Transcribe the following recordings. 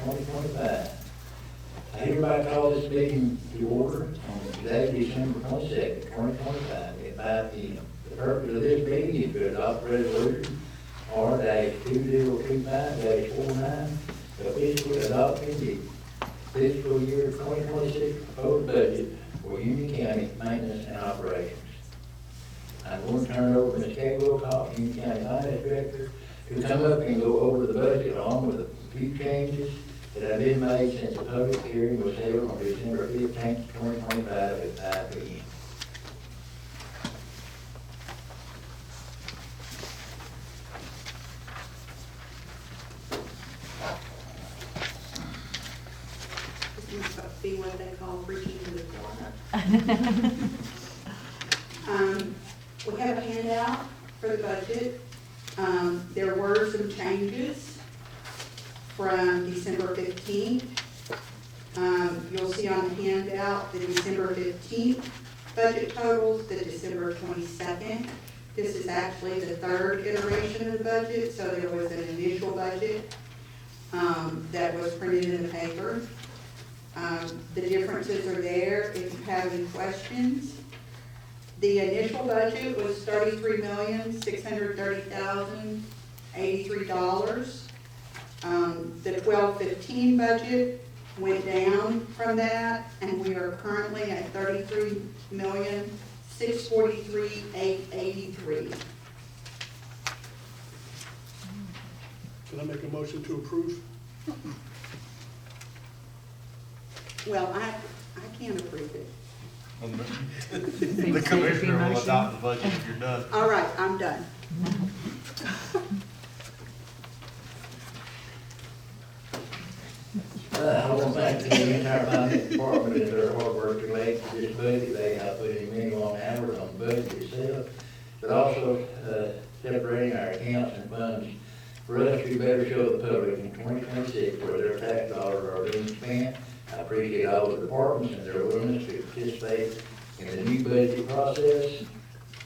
2025. I hereby call this meeting to order on today, December 22nd, 2025, at 5 p.m. The purpose of this meeting is to adopt resolution R-2025-49, officially adopting the fiscal year 2026 proposed budget for Union County maintenance and operations. I'm going to turn it over to Ms. Kay Wilcox, Union County Finance Director, to come up and go over the budget along with a few changes that have been made since the public hearing was held on December 15th, 2025 at 5 p.m. This must be what they call preaching to the choir. We have a handout for the budget. There were some changes from December 15th. You'll see on the handout the December 15th budget totals, the December 22nd. This is actually the third iteration of the budget, so there was an initial budget that was printed in the paper. The differences are there if you have any questions. The initial budget was $33,630,083. The 12-15 budget went down from that, and we are currently at $33,643,883. Can I make a motion to approve? Well, I can't approve it. The commissioner will adopt the budget if you're done. All right, I'm done. I want to thank the entire finance department and their hard work related to this budget. They have put in many long hours on the budget itself, but also separating our accounts and funds for us to better show the public in 2026 where their tax dollars are being spent. I appreciate all the departments and their willingness to participate in the new budget process.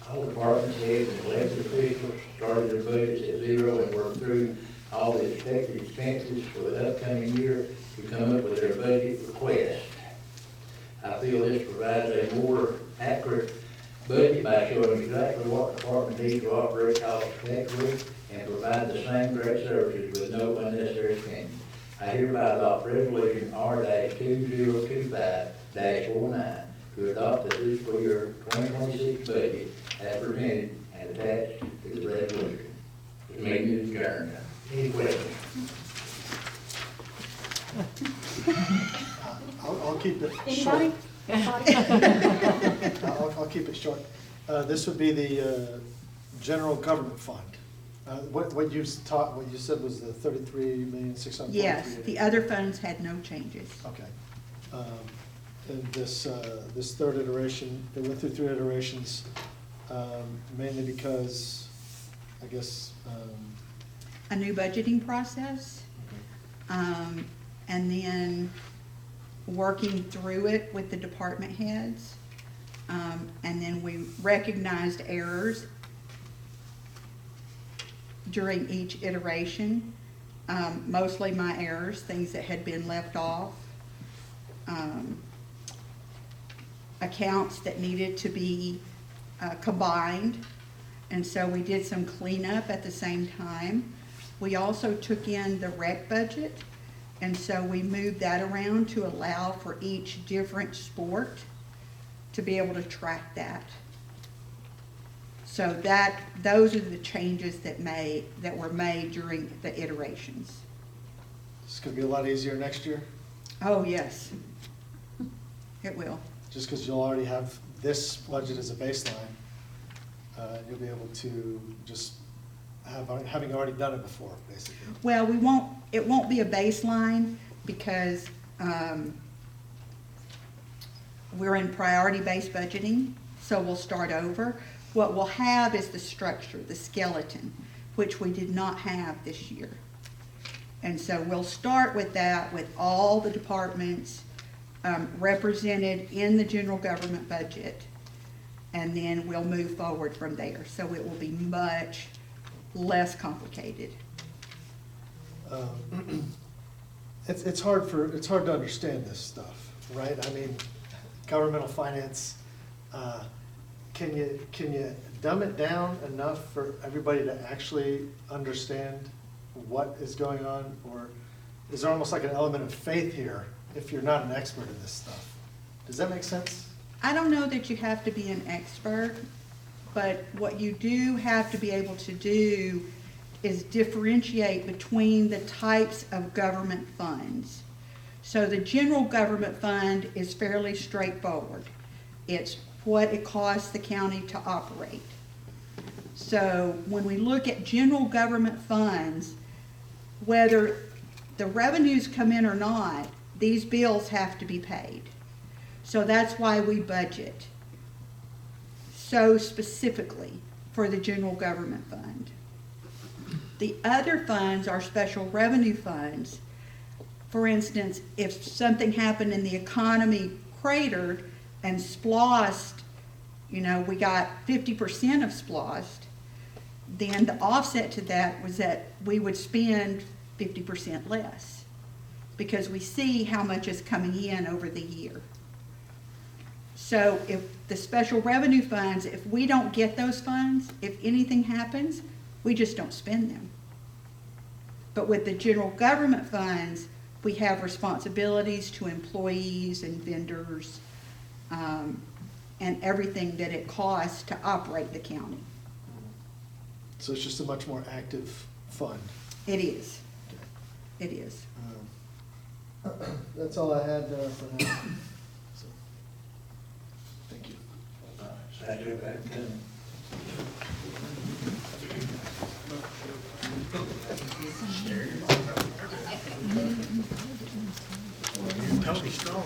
All departments, heads, and elected officials started their budgets at zero and worked through all the expected expenses for the upcoming year to come up with their budget request. I feel this provides a more accurate budget by showing exactly what the department needs to operate cost effectively and provide the same great services with no unnecessary spending. I hereby adopt resolution R-2025-49 to adopt the fiscal year 2026 budget as presented and attached to the resolution. This meeting is adjourned. Any questions? I'll keep it short. I'll keep it short. This would be the general government fund. What you said was the 33,643,000. Yes, the other funds had no changes. Okay. And this third iteration, it went through 3 iterations, mainly because, I guess. A new budgeting process, Okay. and then working through it with the department heads. And then we recognized errors during each iteration, mostly my errors, things that had been left off, accounts that needed to be combined, and so we did some cleanup at the same time. We also took in the rec budget, and so we moved that around to allow for each different sport to be able to track that. So those are the changes that were made during the iterations. It's gonna be a lot easier next year, Oh, yes, it will. just because you'll already have this budget as a baseline. You'll be able to just having already done it before, basically. Well, it won't be a baseline because we're in priority-based budgeting, so we'll start over. What we'll have is the structure, the skeleton, which we did not have this year. And so we'll start with that, with all the departments represented in the general government budget, and then we'll move forward from there. So it will be much less complicated. it's hard to understand this stuff, right? I mean, governmental finance, can you dumb it down enough for everybody to actually understand what is going on? Or is there almost like an element of faith here if you're not an expert in this stuff? Does that make sense? I don't know that you have to be an expert, but what you do have to be able to do is differentiate between the types of government funds. So the general government fund is fairly straightforward. It's what it costs the county to operate. So when we look at general government funds, whether the revenues come in or not, these bills have to be paid. So that's why we budget so specifically for the general government fund. The other funds are special revenue funds. For instance, if something happened and the economy cratered and SPLOST, we got 50% of SPLOST, then the offset to that was that we would spend 50% less because we see how much is coming in over the year. So if the special revenue funds, if we don't get those funds, if anything happens, we just don't spend them. But with the general government funds, we have responsibilities to employees and vendors, and everything that it costs to operate the county. So it's just a much more active fund. It is. It is. That's all I had for now. So, thank you. Thank you, back to Tony Strong